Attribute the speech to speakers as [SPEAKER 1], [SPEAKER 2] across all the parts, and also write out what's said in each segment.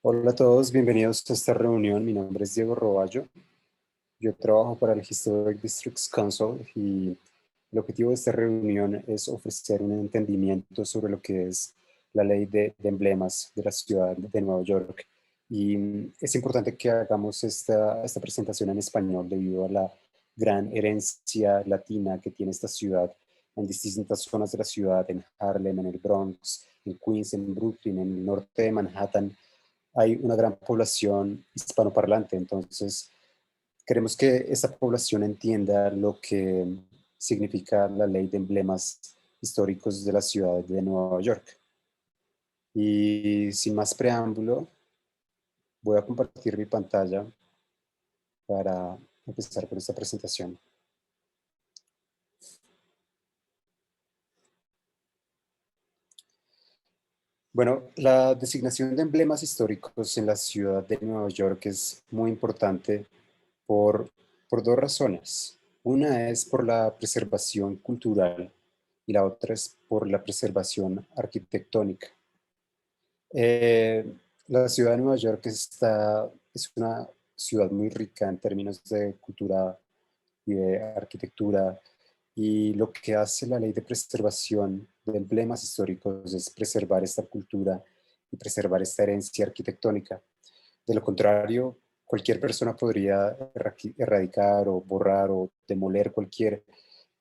[SPEAKER 1] Hola a todos, bienvenidos a esta reunión. Mi nombre es Diego Roballo. Yo trabajo para el Historic Districts Council y el objetivo de esta reunión es ofrecer un entendimiento sobre lo que es la ley de emblemas de la ciudad de Nueva York. Y es importante que hagamos esta presentación en español debido a la gran herencia latina que tiene esta ciudad en distintas zonas de la ciudad, en Harlem, en el Bronx, en Queens, en Brooklyn, en el norte de Manhattan. Hay una gran población hispanoparlante, entonces queremos que esta población entienda lo que significa la ley de emblemas históricos de la ciudad de Nueva York. Y sin más preámbulo, voy a compartir mi pantalla para empezar con esta presentación. Bueno, la designación de emblemas históricos en la ciudad de Nueva York es muy importante por, por dos razones. Una es por la preservación cultural y la otra es por la preservación arquitectónica. La ciudad de Nueva York es una ciudad muy rica en términos de cultura y de arquitectura, y lo que hace la ley de preservación de emblemas históricos es preservar esta cultura y preservar esta herencia arquitectónica. De lo contrario, cualquier persona podría erradicar o borrar o demoler cualquier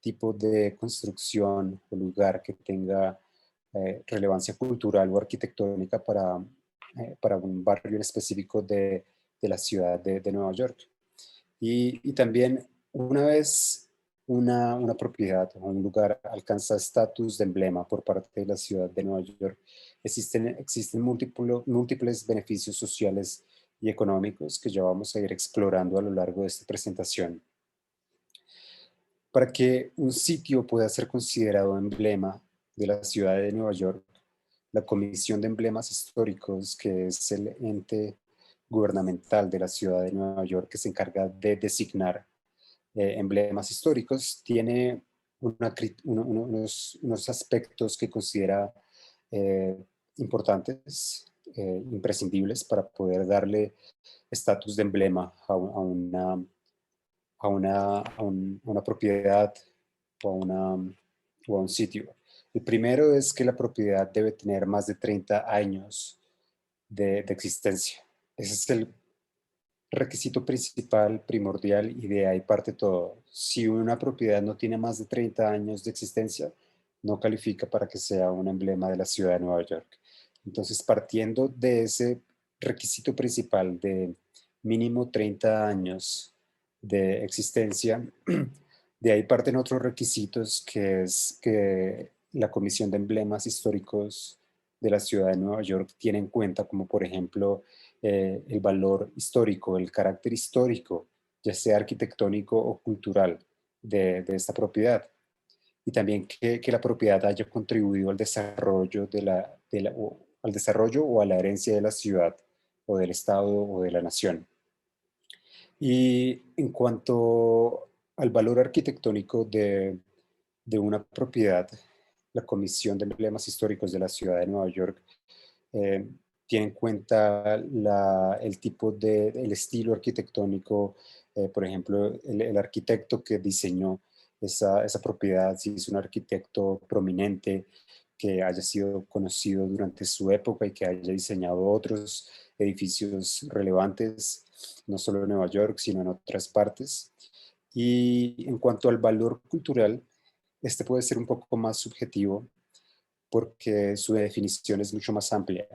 [SPEAKER 1] tipo de construcción o lugar que tenga relevancia cultural o arquitectónica para un barrio en específico de la ciudad de Nueva York. Y también una vez una propiedad o un lugar alcanza estatus de emblema por parte de la ciudad de Nueva York, existen múltiples beneficios sociales y económicos que ya vamos a ir explorando a lo largo de esta presentación. Para que un sitio pueda ser considerado emblema de la ciudad de Nueva York, la Comisión de Emblemas Históricos, que es el ente gubernamental de la ciudad de Nueva York que se encarga de designar emblemas históricos, tiene unos aspectos que considera eh, importantes, imprescindibles para poder darle estatus de emblema a una propiedad o o a un sitio. El primero es que la propiedad debe tener más de 30 años de existencia. Ese es el requisito principal, primordial, y de ahí parte todo. Si una propiedad no tiene más de 30 años de existencia, no califica para que sea un emblema de la ciudad de Nueva York. Entonces, partiendo de ese requisito principal de mínimo 30 años de existencia, de ahí parten otros requisitos que es que la Comisión de Emblemas Históricos de la ciudad de Nueva York tiene en cuenta, como por ejemplo el valor histórico, el carácter histórico, ya sea arquitectónico o cultural de esta propiedad. Y también que la propiedad haya contribuido al desarrollo, al desarrollo o a la herencia de la ciudad o del estado o de la nación. Y en cuanto al valor arquitectónico de una propiedad, la Comisión de Emblemas Históricos de la Ciudad de Nueva York eh, tiene en cuenta el tipo el estilo arquitectónico, por ejemplo, el arquitecto que diseñó esa propiedad, si es un arquitecto prominente que haya sido conocido durante su época y que haya diseñado otros edificios relevantes, no solo en Nueva York, sino en otras partes. Y en cuanto al valor cultural, este puede ser un poco más subjetivo porque su definición es mucho más amplia.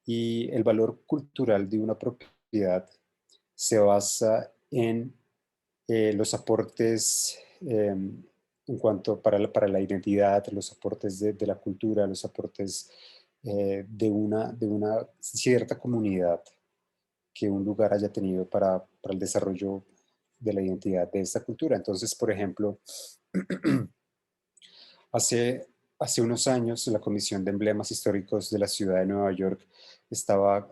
[SPEAKER 1] Y el valor cultural de una propiedad se basa en los aportes en cuanto para la identidad, los aportes de la cultura, los aportes de una cierta comunidad que un lugar haya tenido para el desarrollo de la identidad de esta cultura. Entonces, por ejemplo, hace, hace unos años la Comisión de Emblemas Históricos de la Ciudad de Nueva York estaba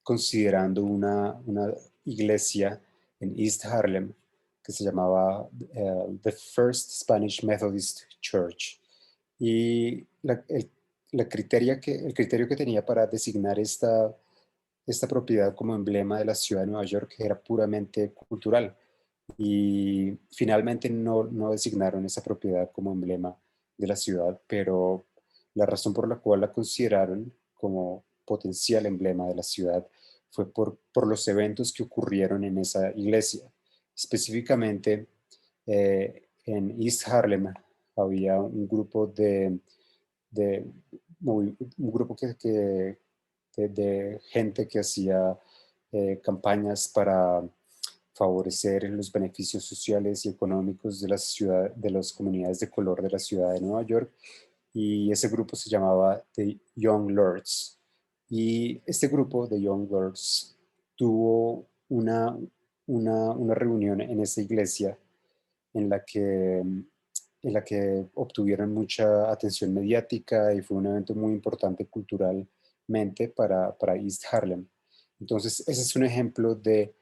[SPEAKER 1] considerando una iglesia en East Harlem que se llamaba The First Spanish Methodist Church. Y el criterio que tenía para designar esta propiedad como emblema de la ciudad de Nueva York era puramente cultural y finalmente no designaron esa propiedad como emblema de la ciudad, pero la razón por la cual la consideraron como potencial emblema de la ciudad fue por los eventos que ocurrieron en esa iglesia. Específicamente, en East Harlem había un grupo de un grupo de gente que hacía campañas para favorecer los beneficios sociales y económicos de la ciudad, de las comunidades de color de la ciudad de Nueva York, y ese grupo se llamaba The Young Lords. Y este grupo de Young Lords tuvo una reunión en esa iglesia en la que obtuvieron mucha atención mediática y fue un evento muy importante culturalmente para East Harlem. Entonces, ese es un ejemplo de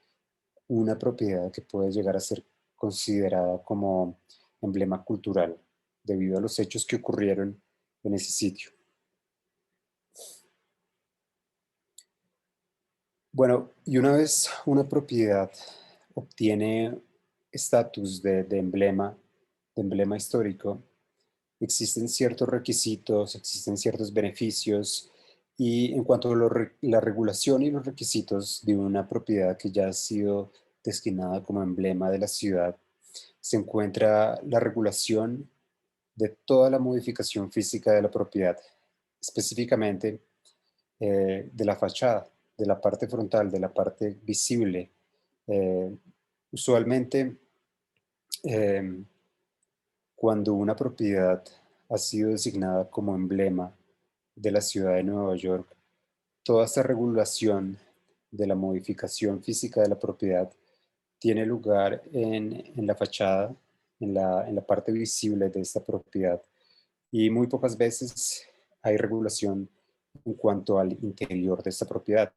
[SPEAKER 1] una propiedad que puede llegar a ser considerada como emblema cultural debido a los hechos que ocurrieron en ese sitio. Bueno, y una vez una propiedad obtiene estatus de emblema histórico, existen ciertos requisitos, existen ciertos beneficios y en cuanto a la regulación y los requisitos de una propiedad que ya ha sido destinada como emblema de la ciudad, se encuentra la regulación de toda la modificación física de la propiedad, específicamente de la fachada, de la parte frontal, de la parte visible. Eh, Usualmente, eh, cuando una propiedad ha sido designada como emblema de la ciudad de Nueva York, toda esta regulación de la modificación física de la propiedad tiene lugar en la fachada, en la parte visible de esta propiedad. Y muy pocas veces hay regulación en cuanto al interior de esta propiedad.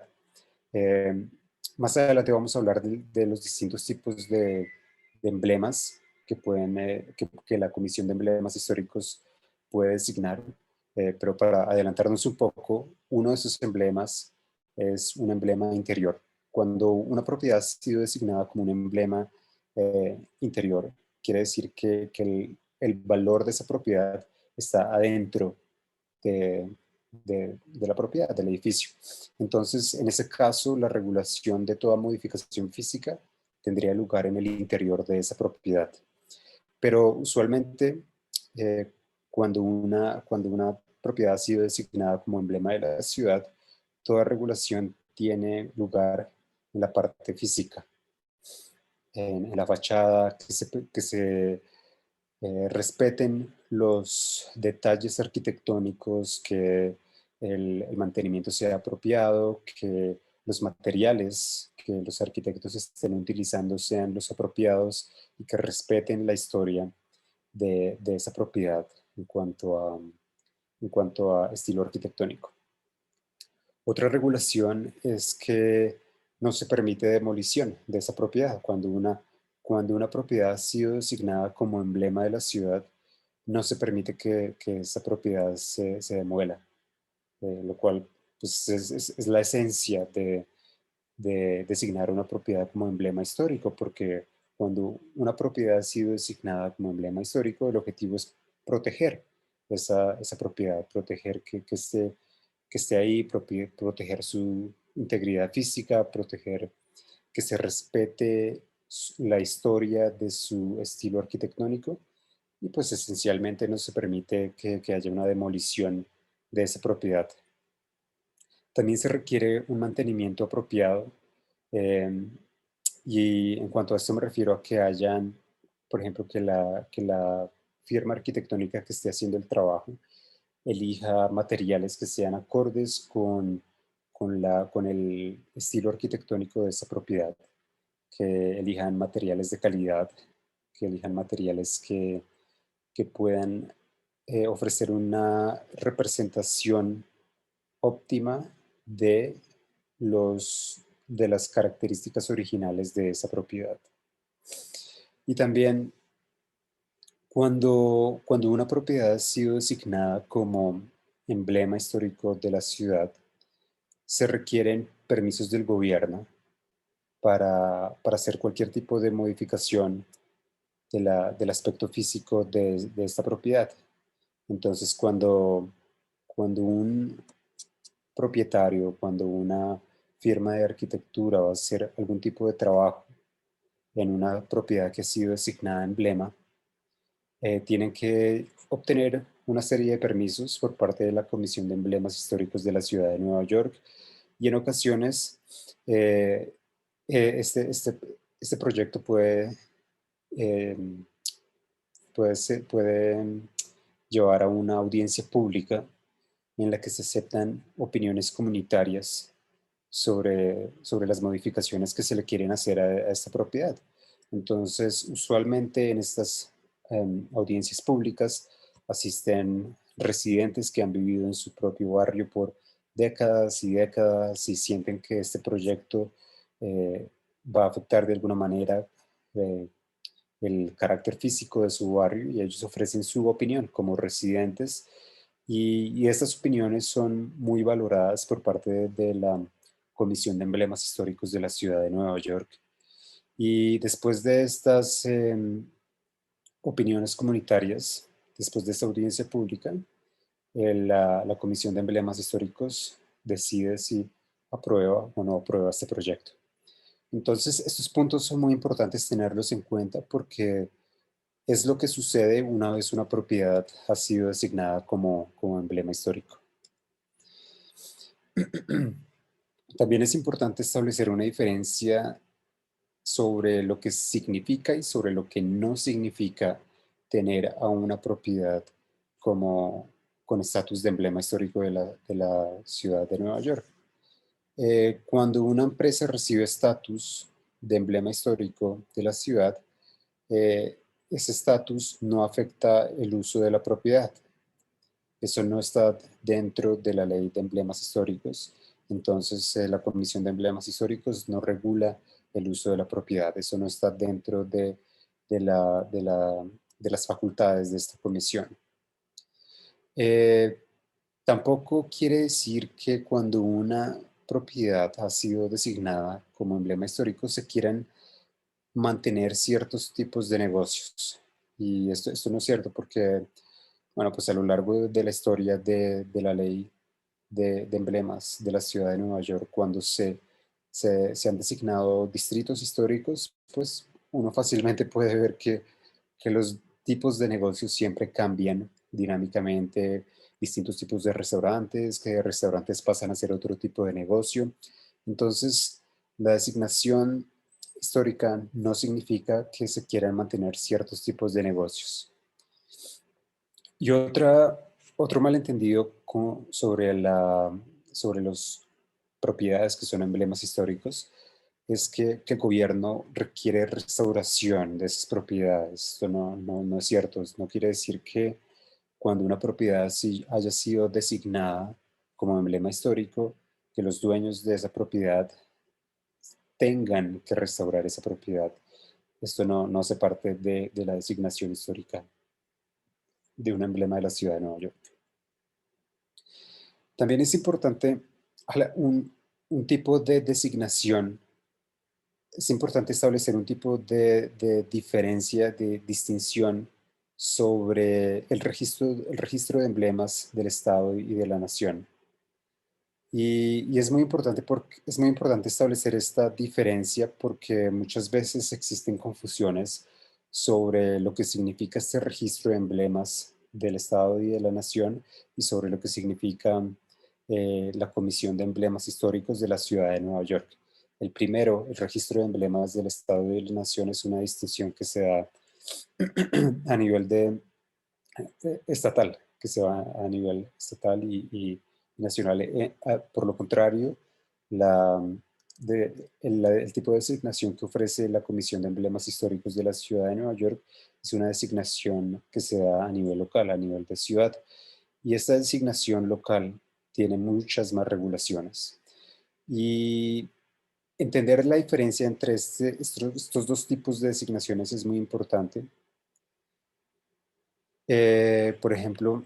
[SPEAKER 1] Eh, Más adelante vamos a hablar de los distintos tipos de emblemas que la Comisión de Emblemas Históricos puede designar, pero para adelantarnos un poco, uno de esos emblemas es un emblema interior. Cuando una propiedad ha sido designada como un emblema interior, quiere decir que el valor de esa propiedad está adentro de, de la propiedad, del edificio. Entonces, en ese caso, la regulación de toda modificación física tendría lugar en el interior de esa propiedad. Pero usualmente, eh, cuando una propiedad ha sido designada como emblema de la ciudad, toda regulación tiene lugar en la parte física, en la fachada, que se respeten los detalles arquitectónicos, que el mantenimiento sea apropiado, que los materiales que los arquitectos estén utilizando sean los apropiados y que respeten la historia de esa propiedad en cuanto a estilo arquitectónico. Otra regulación es que no se permite demolición de esa propiedad. Cuando una propiedad ha sido designada como emblema de la ciudad, no se permite que esa propiedad se demuela, lo cual pues, es la esencia de designar una propiedad como emblema histórico, porque cuando una propiedad ha sido designada como emblema histórico, el objetivo es proteger esa propiedad, proteger que esté ahí, proteger su integridad física, proteger que se respete la historia de su estilo arquitectónico y pues esencialmente no se permite que haya una demolición de esa propiedad. También se requiere un mantenimiento apropiado eh, y en cuanto a esto me refiero a que hayan, por ejemplo, que la firma arquitectónica que esté haciendo el trabajo elija materiales que sean acordes con el estilo arquitectónico de esa propiedad, que elijan materiales de calidad, que elijan materiales que puedan ofrecer una representación óptima de las características originales de esa propiedad. Y también cuando una propiedad ha sido designada como emblema histórico de la ciudad, se requieren permisos del gobierno para hacer cualquier tipo de modificación del aspecto físico de esta propiedad. Entonces, cuando un propietario, cuando una firma de arquitectura va a hacer algún tipo de trabajo en una propiedad que ha sido designada emblema, tienen que obtener una serie de permisos por parte de la Comisión de Emblemas Históricos de la Ciudad de Nueva York y en ocasiones eh, este proyecto eh, puede llevar a una audiencia pública en la que se aceptan opiniones comunitarias sobre las modificaciones que se le quieren hacer a esta propiedad. Entonces, usualmente en estas audiencias públicas asisten residentes que han vivido en su propio barrio por décadas y décadas y sienten que este proyecto eh, va a afectar de alguna manera eh, el carácter físico de su barrio y ellos ofrecen su opinión como residentes y estas opiniones son muy valoradas por parte de la Comisión de Emblemas Históricos de la Ciudad de Nueva York. Y después de estas opiniones comunitarias, después de esta audiencia pública, la Comisión de Emblemas Históricos decide si aprueba o no aprueba este proyecto. Entonces, estos puntos son muy importantes tenerlos en cuenta porque es lo que sucede una vez una propiedad ha sido designada como emblema histórico. También es importante establecer una diferencia sobre lo que significa y sobre lo que no significa tener a una propiedad como con estatus de emblema histórico de la ciudad de Nueva York. Cuando una empresa recibe estatus de emblema histórico de la ciudad, eh, ese estatus no afecta el uso de la propiedad. Eso no está dentro de la ley de emblemas históricos. Entonces, la Comisión de Emblemas Históricos no regula el uso de la propiedad. Eso no está dentro de la- de la- de las facultades de esta comisión. Eh, Tampoco quiere decir que cuando una propiedad ha sido designada como emblema histórico se quieran mantener ciertos tipos de negocios. Y esto no es cierto porque, bueno, pues a lo largo de la historia de la ley de emblemas de la ciudad de Nueva York, cuando se han designado distritos históricos, pues uno fácilmente puede ver que los tipos de negocios siempre cambian dinámicamente, distintos tipos de restaurantes, que de restaurantes pasan a ser otro tipo de negocio. Entonces, la designación histórica no significa que se quieran mantener ciertos tipos de negocios. Y otro malentendido sobre las propiedades que son emblemas históricos es que el gobierno requiere restauración de esas propiedades. Esto no es cierto. No quiere decir que cuando una propiedad haya sido designada como emblema histórico, que los dueños de esa propiedad tengan que restaurar esa propiedad. Esto no hace parte de la designación histórica de un emblema de la ciudad de Nueva York. También es importante un tipo de designación. Es importante establecer un tipo de diferencia, de distinción sobre el registro de emblemas del Estado y de la nación. Y es muy importante establecer esta diferencia porque muchas veces existen confusiones sobre lo que significa este registro de emblemas del Estado y de la Nación y sobre lo que significa la Comisión de Emblemas Históricos de la Ciudad de Nueva York. El primero, el registro de emblemas del Estado y de la Nación, es una distinción que se da a nivel estatal, que se va a nivel estatal y nacional. Por lo contrario, la, el tipo de designación que ofrece la Comisión de Emblemas Históricos de la Ciudad de Nueva York es una designación que se da a nivel local, a nivel de ciudad. Y esta designación local tiene muchas más regulaciones. Y entender la diferencia entre estos dos tipos de designaciones es muy importante. Por ejemplo,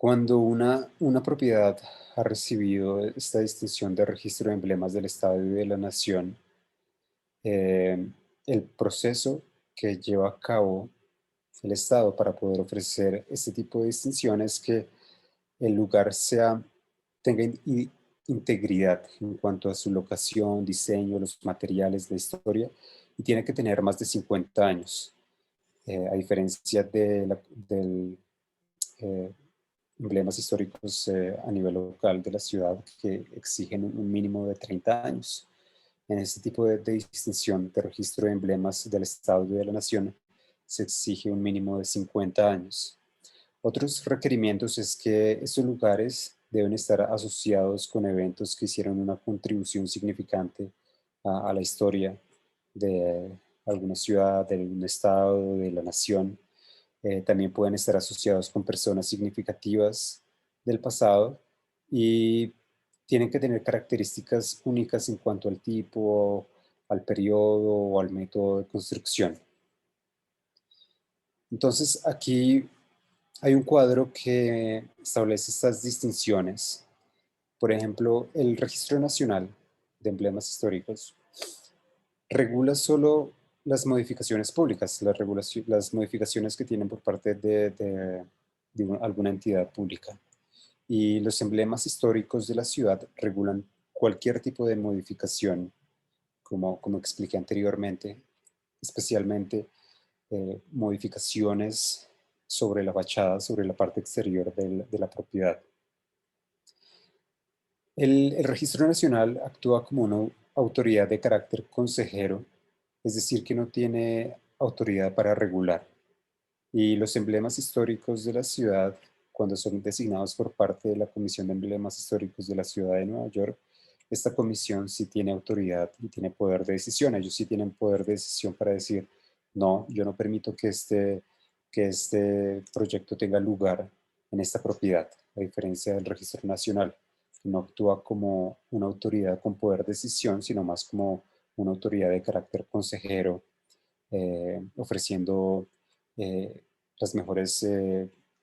[SPEAKER 1] Cuando una propiedad ha recibido esta distinción de registro de emblemas del Estado y de la Nación, eh, el proceso que lleva a cabo el Estado para poder ofrecer este tipo de distinciones es que el lugar tenga integridad en cuanto a su locación, diseño, los materiales, la historia, y tiene que tener más de 50 años, a diferencia del eh, emblemas históricos a nivel local de la ciudad que exigen un mínimo de 30 años. En este tipo de distinción de registro de emblemas del Estado y de la Nación se exige un mínimo de 50 años. Otros requerimientos es que estos lugares deben estar asociados con eventos que hicieron una contribución significante a la historia de alguna ciudad, de algún estado, de la nación. También pueden estar asociados con personas significativas del pasado y tienen que tener características únicas en cuanto al tipo, al periodo o al método de construcción. Entonces, aquí hay un cuadro que establece estas distinciones. Por ejemplo, el Registro Nacional de Emblemas Históricos regula solo las modificaciones públicas, las modificaciones que tienen por parte de alguna entidad pública. Y los emblemas históricos de la ciudad regulan cualquier tipo de modificación, como expliqué anteriormente, especialmente modificaciones sobre la fachada, sobre la parte exterior de la propiedad. El Registro Nacional actúa como una autoridad de carácter consejero, es decir, que no tiene autoridad para regular. Y los emblemas históricos de la ciudad, cuando son designados por parte de la Comisión de Emblemas Históricos de la Ciudad de Nueva York, esta comisión sí tiene autoridad y tiene poder de decisión. Ellos sí tienen poder de decisión para decir, no, yo no permito que este proyecto tenga lugar en esta propiedad, a diferencia del Registro Nacional, que no actúa como una autoridad con poder de decisión, sino más como una autoridad de carácter consejero, ofreciendo las mejores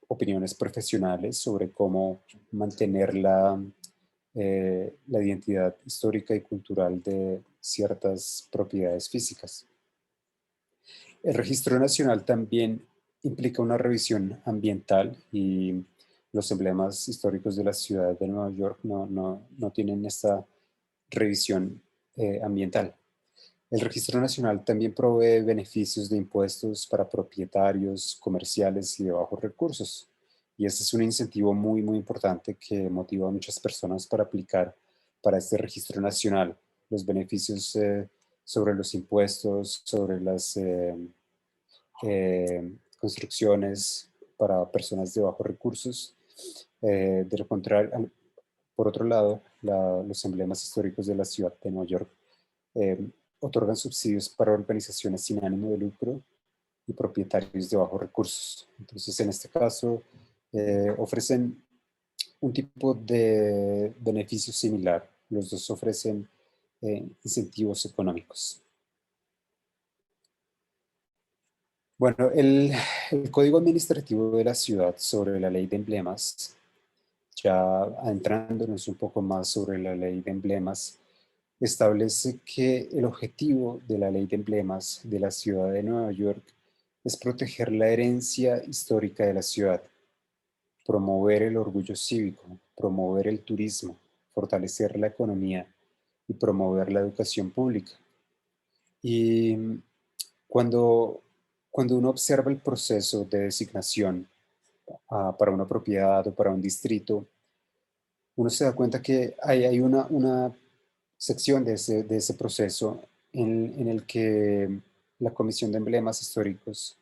[SPEAKER 1] opiniones profesionales sobre cómo mantener la identidad histórica y cultural de ciertas propiedades físicas. El Registro Nacional también implica una revisión ambiental y los emblemas históricos de la ciudad de Nueva York no tienen esta revisión ambiental. El Registro Nacional también provee beneficios de impuestos para propietarios comerciales y de bajos recursos. Y ese es un incentivo muy, muy importante que motiva a muchas personas para aplicar para este Registro Nacional. Los beneficios sobre los impuestos, sobre las construcciones para personas de bajos recursos. De lo contrario, por otro lado, los emblemas históricos de la ciudad de Nueva York eh, otorgan subsidios para organizaciones sin ánimo de lucro y propietarios de bajos recursos. Entonces, en este caso, ofrecen un tipo de beneficio similar. Los dos ofrecen incentivos económicos. Bueno, el Código Administrativo de la Ciudad sobre la Ley de Emblemas, ya adentrándonos un poco más sobre la Ley de Emblemas, establece que el objetivo de la Ley de Emblemas de la Ciudad de Nueva York es proteger la herencia histórica de la ciudad, promover el orgullo cívico, promover el turismo, fortalecer la economía y promover la educación pública. Y cuando, cuando uno observa el proceso de designación para una propiedad o para un distrito, uno se da cuenta que hay una sección de ese proceso en el que la Comisión de Emblemas Históricos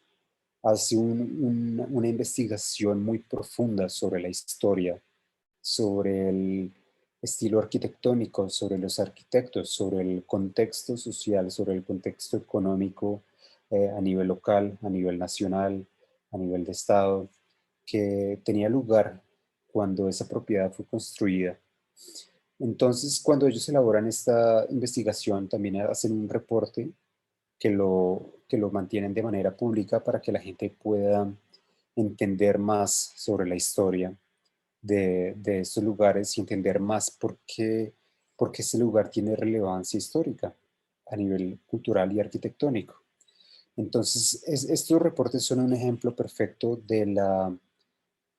[SPEAKER 1] hace una investigación muy profunda sobre la historia, sobre el estilo arquitectónico, sobre los arquitectos, sobre el contexto social, sobre el contexto económico a nivel local, a nivel nacional, a nivel de Estado, que tenía lugar cuando esa propiedad fue construida. Entonces, cuando ellos elaboran esta investigación, también hacen un reporte que lo mantienen de manera pública para que la gente pueda entender más sobre la historia de estos lugares y entender más por qué ese lugar tiene relevancia histórica a nivel cultural y arquitectónico. Entonces, estos reportes son un ejemplo perfecto del-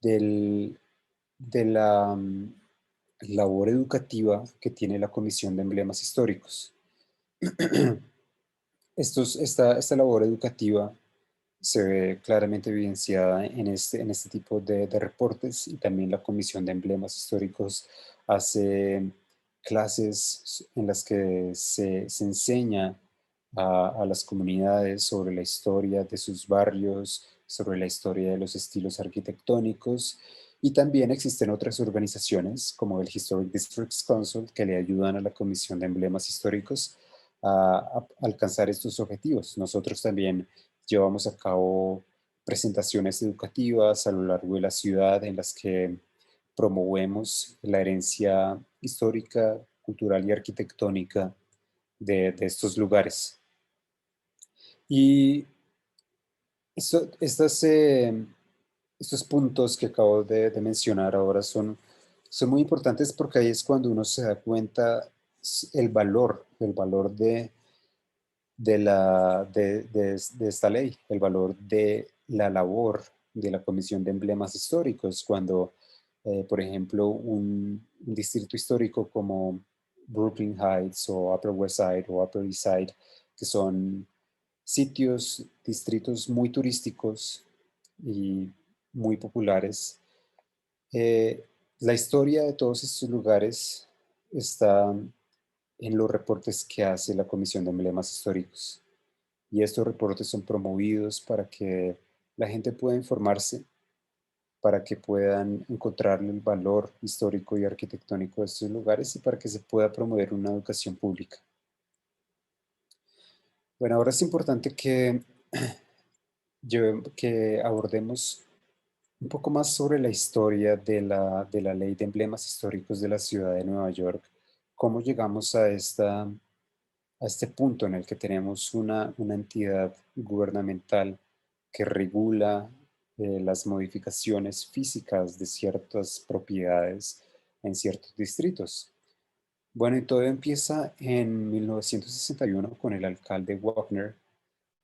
[SPEAKER 1] de la labor educativa que tiene la Comisión de Emblemas Históricos. Esta labor educativa se ve claramente evidenciada en este tipo de reportes, y también la Comisión de Emblemas Históricos hace clases en las que se enseña a las comunidades sobre la historia de sus barrios, sobre la historia de los estilos arquitectónicos, y también existen otras organizaciones como el Historic Districts Council que le ayudan a la Comisión de Emblemas Históricos a alcanzar estos objetivos. Nosotros también llevamos a cabo presentaciones educativas a lo largo de la ciudad en las que promovemos la herencia histórica, cultural y arquitectónica de estos lugares. Y estas, estos puntos que acabo de mencionar ahora son muy importantes porque ahí es cuando uno se da cuenta el valor de esta ley, el valor de la labor de la Comisión de Emblemas Históricos, cuando, por ejemplo, un distrito histórico como Brooklyn Heights o Upper West Side o Upper East Side, que son sitios, distritos muy turísticos y muy populares, eh, la historia de todos estos lugares está en los reportes que hace la Comisión de Emblemas Históricos. Y estos reportes son promovidos para que la gente pueda informarse, para que puedan encontrar el valor histórico y arquitectónico de estos lugares y para que se pueda promover una educación pública. Bueno, ahora es importante que abordemos un poco más sobre la historia de la Ley de Emblemas Históricos de la Ciudad de Nueva York. ¿Cómo llegamos a este punto en el que tenemos una entidad gubernamental que regula las modificaciones físicas de ciertas propiedades en ciertos distritos? Bueno, y todo empieza en 1961 con el alcalde Wagner,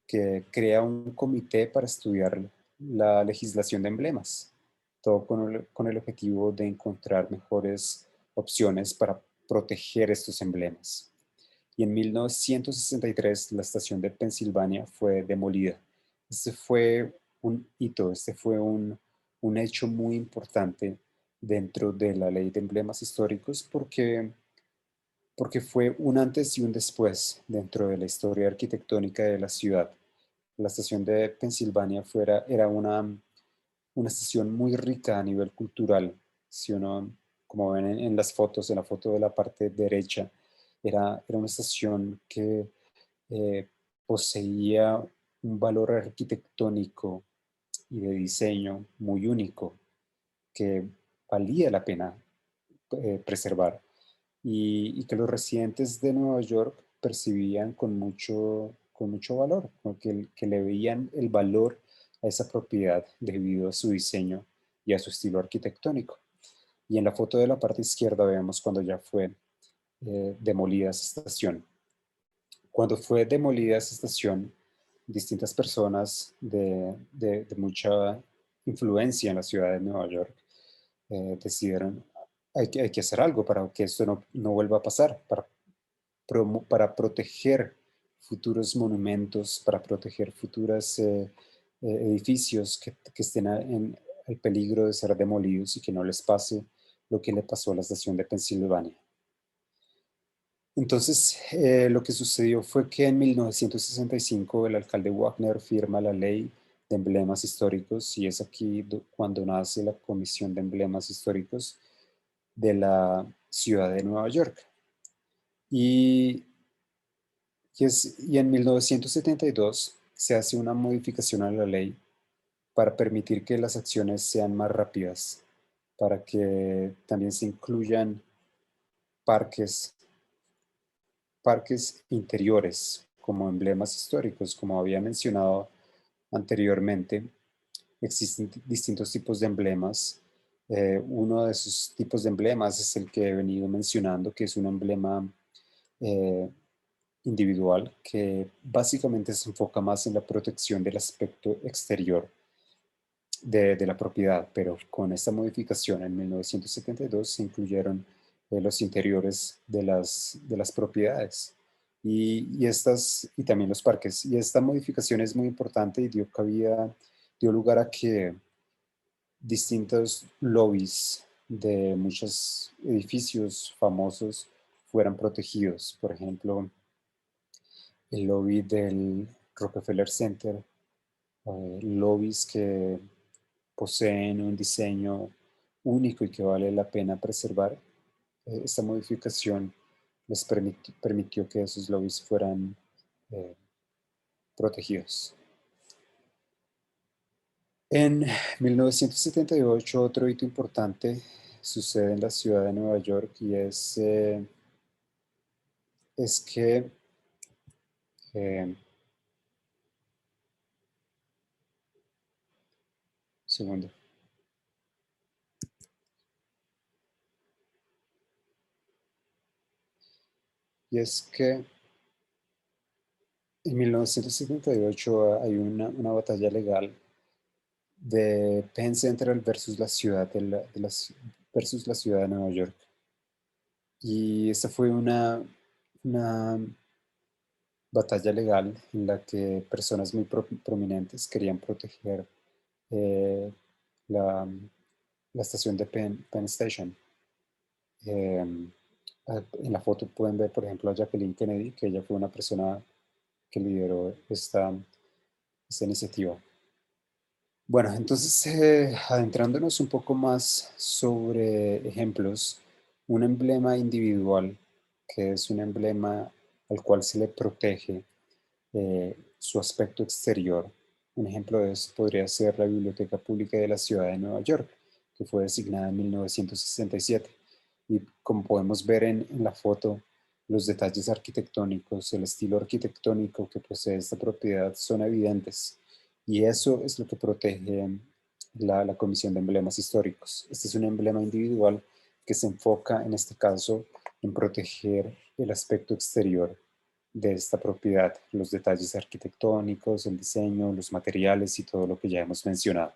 [SPEAKER 1] que crea un comité para estudiar la legislación de emblemas, todo con el objetivo de encontrar mejores opciones para proteger estos emblemas. Y en 1963 la estación de Pensilvania fue demolida. Este fue un hito, este fue un hecho muy importante dentro de la ley de emblemas históricos porque fue un antes y un después dentro de la historia arquitectónica de la ciudad. La estación de Pensilvania era una estación muy rica a nivel cultural. Si uno, como ven en las fotos, en la foto de la parte derecha, era una estación que eh, poseía un valor arquitectónico y de diseño muy único que valía la pena preservar y que los residentes de Nueva York percibían con mucho valor, que le veían el valor a esa propiedad debido a su diseño y a su estilo arquitectónico. Y en la foto de la parte izquierda vemos cuando ya fue demolida esa estación. Cuando fue demolida esa estación, distintas personas de mucha influencia en la ciudad de Nueva York decidieron hay que hacer algo para que esto no vuelva a pasar, para proteger futuros monumentos, para proteger futuros edificios que estén en el peligro de ser demolidos y que no les pase lo que le pasó a la estación de Pensilvania. Entonces, lo que sucedió fue que en 1965 el alcalde Wagner firma la ley de emblemas históricos y es aquí cuando nace la Comisión de Emblemas Históricos de la ciudad de Nueva York. Y, y en 1972 se hace una modificación a la ley para permitir que las acciones sean más rápidas, para que también se incluyan parques parques interiores como emblemas históricos. Como había mencionado anteriormente, existen distintos tipos de emblemas Uno de esos tipos de emblemas es el que he venido mencionando, que es un emblema eh, individual que básicamente se enfoca más en la protección del aspecto exterior de la propiedad, pero con esta modificación en 1972 se incluyeron los interiores de las propiedades y también los parques. Y esta modificación es muy importante y dio lugar a que distintos lobbies de muchos edificios famosos fueran protegidos. Por ejemplo, el lobby del Rockefeller Center, lobbies que poseen un diseño único y que vale la pena preservar. Esta modificación permitió que esos lobbies fueran eh, protegidos. En 1978, otro hito importante sucede en la ciudad de Nueva York y es que eh, segundo, y es que en 1978 hay una batalla legal de Penn Central versus la ciudad versus la ciudad de Nueva York. Y esta fue una batalla legal en la que personas muy prominentes querían proteger eh, la, la estación de Penn Station. Eh, en la foto pueden ver, por ejemplo, a Jacqueline Kennedy, que ella fue una persona que lideró esta iniciativa. Bueno, entonces, adentrándonos un poco más sobre ejemplos, un emblema individual, que es un emblema al cual se le protege su aspecto exterior. Un ejemplo de esto podría ser la Biblioteca Pública de la Ciudad de Nueva York, que fue designada en 1967. Y como podemos ver en la foto, los detalles arquitectónicos, el estilo arquitectónico que posee esta propiedad son evidentes. Y eso es lo que protege la Comisión de Emblemas Históricos. Este es un emblema individual que se enfoca, en este caso, en proteger el aspecto exterior de esta propiedad, los detalles arquitectónicos, el diseño, los materiales y todo lo que ya hemos mencionado.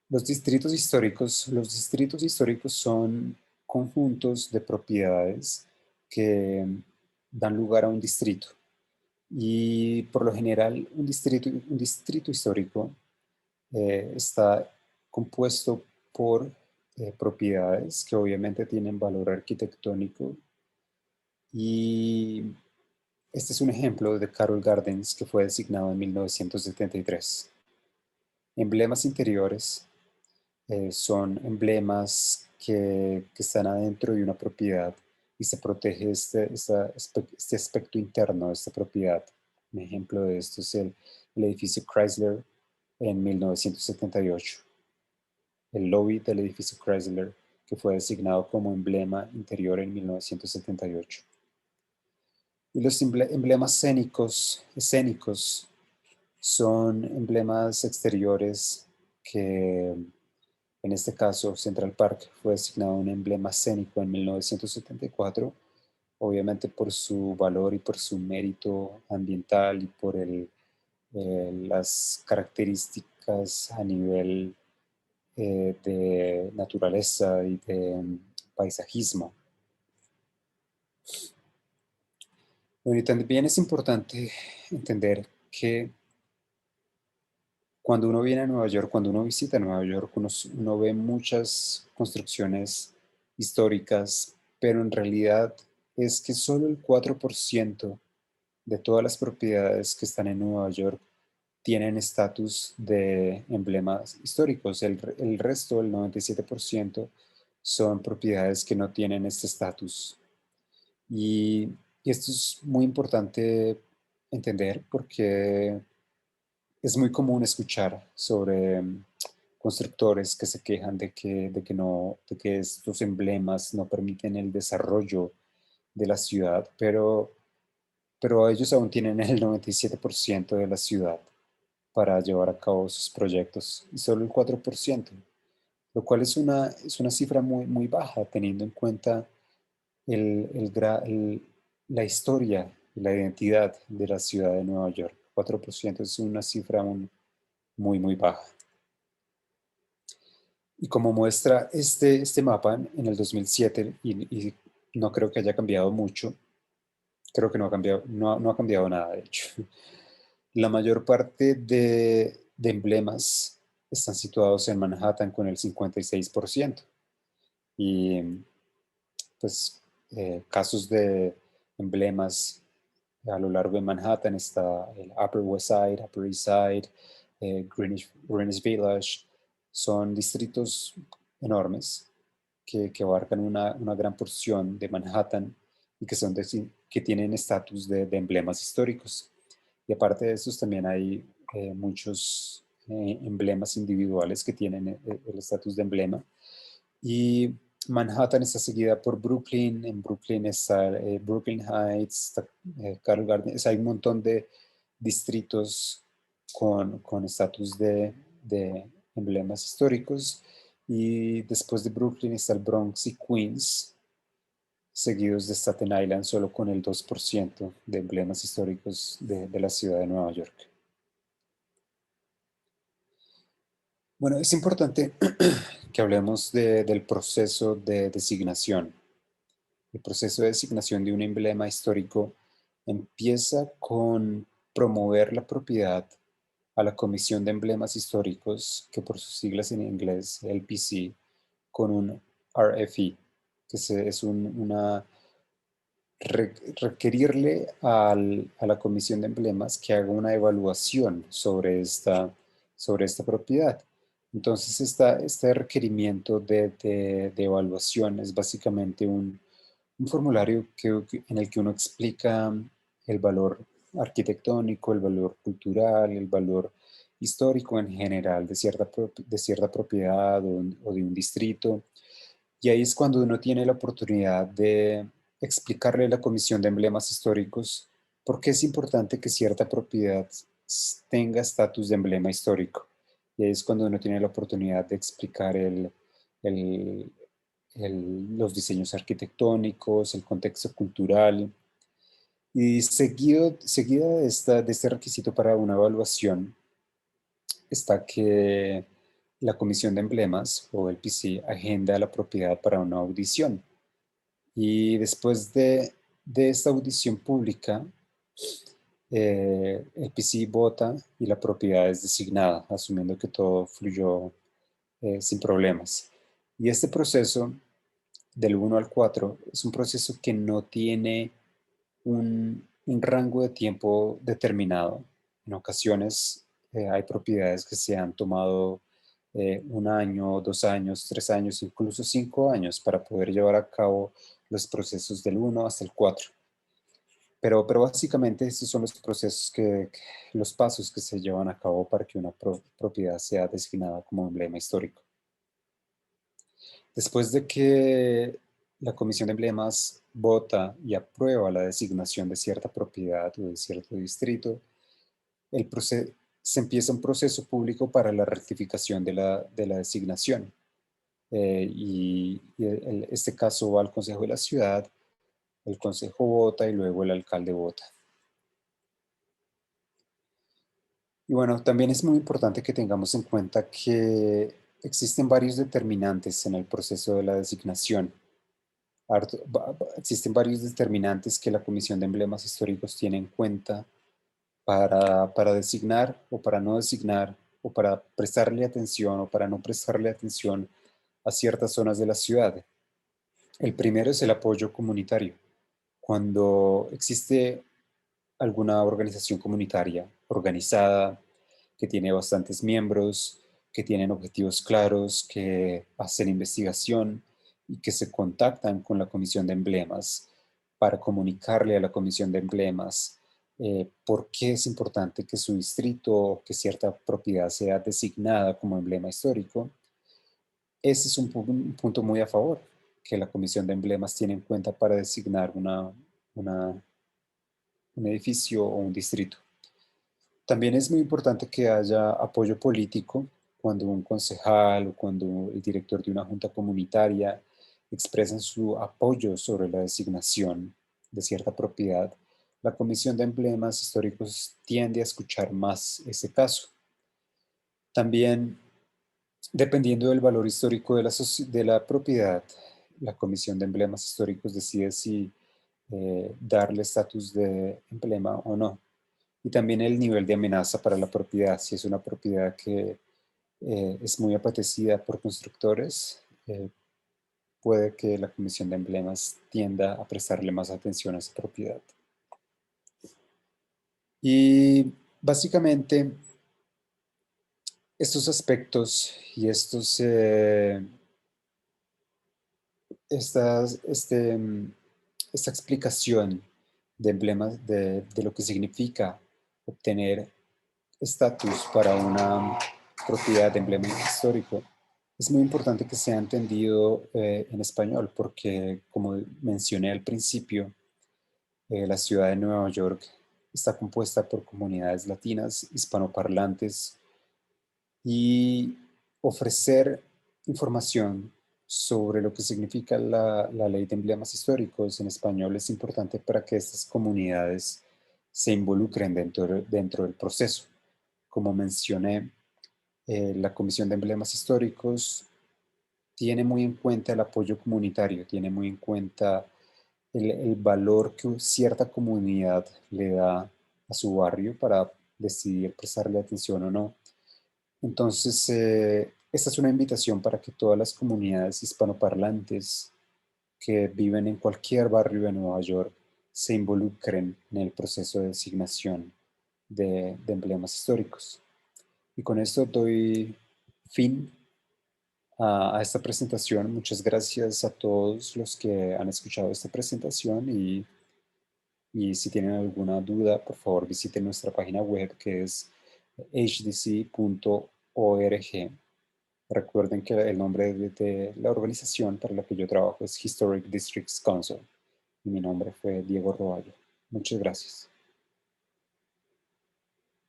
[SPEAKER 1] Los distritos históricos son conjuntos de propiedades que dan lugar a un distrito. Y por lo general, un distrito histórico está compuesto por propiedades que obviamente tienen valor arquitectónico y este es un ejemplo de Carroll Gardens que fue designado en 1973. Emblemas interiores son emblemas que están adentro de una propiedad y se protege este aspecto interno de esta propiedad. Un ejemplo de esto es el edificio Chrysler en 1978. El lobby del edificio Chrysler que fue designado como emblema interior en 1978. Y los emblemas escénicos son emblemas exteriores que, en este caso, Central Park fue designado un emblema escénico en 1974, obviamente por su valor y por su mérito ambiental y por las características a nivel de naturaleza y de paisajismo. Bueno, y también es importante entender que cuando uno viene a Nueva York, cuando uno visita Nueva York, uno ve muchas construcciones históricas, pero en realidad es que solo el 4% de todas las propiedades que están en Nueva York tienen estatus de emblemas históricos. El resto, el 97%, son propiedades que no tienen este estatus. Y, y esto es muy importante entender porque es muy común escuchar sobre constructores que se quejan de que estos emblemas no permiten el desarrollo de la ciudad, pero ellos aún tienen el 97% de la ciudad para llevar a cabo sus proyectos y solo el 4%. lo cual es una cifra muy baja teniendo en cuenta la historia y la identidad de la ciudad de Nueva York. 4% es una cifra aún muy baja. Y como muestra este mapa en el 2007, y no creo que haya cambiado mucho, creo que no ha cambiado, no ha cambiado nada, de hecho. La mayor parte de emblemas están situados en Manhattan con el 56%. Y pues casos de emblemas a lo largo de Manhattan está el Upper West Side, Upper East Side, Greenwich Village. Son distritos enormes que abarcan una gran porción de Manhattan y que tienen estatus de emblemas históricos. Y aparte de estos también hay muchos emblemas individuales que tienen el estatus de emblema. Y Manhattan está seguida por Brooklyn, en Brooklyn está Brooklyn Heights, está Carroll Gardens, hay un montón de distritos con estatus de emblemas históricos. Y después de Brooklyn está el Bronx y Queens, seguidos de Staten Island solo con el 2% de emblemas históricos de la ciudad de Nueva York. Bueno, es importante que hablemos del proceso de designación. El proceso de designación de un emblema histórico empieza con promover la propiedad a la Comisión de Emblemas Históricos, que por sus siglas en inglés, LPC, con un RFE, que es una requerirle a la Comisión de Emblemas que haga una evaluación sobre esta propiedad. Entonces, este requerimiento de evaluación es básicamente un formulario en el que uno explica el valor arquitectónico, el valor cultural, el valor histórico en general de cierta propiedad o de un distrito. Y ahí es cuando uno tiene la oportunidad de explicarle a la Comisión de Emblemas Históricos por qué es importante que cierta propiedad tenga estatus de emblema histórico. Y ahí es cuando uno tiene la oportunidad de explicar el, los diseños arquitectónicos, el contexto cultural. Y seguida de este requisito para una evaluación está que la Comisión de Emblemas o el PC agenda la propiedad para una audición. Y después de esta audición pública, el PC vota y la propiedad es designada, asumiendo que todo fluyó sin problemas. Y este proceso del 1 al 4 es un proceso que no tiene un rango de tiempo determinado. En ocasiones hay propiedades que se han tomado 1 año, 2 años, 3 años, incluso 5 años para poder llevar a cabo los procesos del 1 hasta el 4. Pero básicamente estos son los procesos los pasos que se llevan a cabo para que una propiedad sea designada como emblema histórico. Después de que la Comisión de Emblemas vota y aprueba la designación de cierta propiedad o de cierto distrito, se empieza un proceso público para la rectificación de la designación. Este caso va al Consejo de la Ciudad, el Consejo vota y luego el alcalde vota. Y bueno, también es muy importante que tengamos en cuenta que existen varios determinantes en el proceso de la designación. Existen varios determinantes que la Comisión de Emblemas Históricos tiene en cuenta para designar o para no designar o para prestarle atención o para no prestarle atención a ciertas zonas de la ciudad. El primero es el apoyo comunitario. Cuando existe alguna organización comunitaria organizada, que tiene bastantes miembros, que tienen objetivos claros, que hacen investigación y que se contactan con la Comisión de Emblemas para comunicarle a la Comisión de Emblemas por qué es importante que su distrito, que cierta propiedad sea designada como emblema histórico. Ese es un punto muy a favor que la Comisión de Emblemas tiene en cuenta para designar un edificio o un distrito. También es muy importante que haya apoyo político cuando un concejal o cuando el director de una junta comunitaria expresan su apoyo sobre la designación de cierta propiedad, la Comisión de Emblemas Históricos tiende a escuchar más ese caso. También, dependiendo del valor histórico de la propiedad, la Comisión de Emblemas Históricos decide si darle estatus de emblema o no. Y también el nivel de amenaza para la propiedad, si es una propiedad que es muy apetecida por constructores, puede que la Comisión de Emblemas tienda a prestarle más atención a esa propiedad. Y básicamente estos aspectos y esta explicación de emblemas de lo que significa obtener estatus para una propiedad de emblema histórico es muy importante que sea entendido en español porque, como mencioné al principio, la ciudad de Nueva York está compuesta por comunidades latinas, hispanoparlantes, y ofrecer información sobre lo que significa la ley de emblemas históricos en español es importante para que estas comunidades se involucren dentro del proceso. Como mencioné, la Comisión de Emblemas Históricos tiene muy en cuenta el apoyo comunitario, tiene muy en cuenta el valor que cierta comunidad le da a su barrio para decidir prestarle atención o no. Entonces, esta es una invitación para que todas las comunidades hispanoparlantes que viven en cualquier barrio de Nueva York se involucren en el proceso de designación de emblemas históricos. Y con esto doy fin a esta presentación. Muchas gracias a todos los que han escuchado esta presentación y si tienen alguna duda, por favor visiten nuestra página web que es hdc.org. Recuerden que el nombre de la organización para la que yo trabajo es Historic Districts Council y mi nombre fue Diego Roballo. Muchas gracias.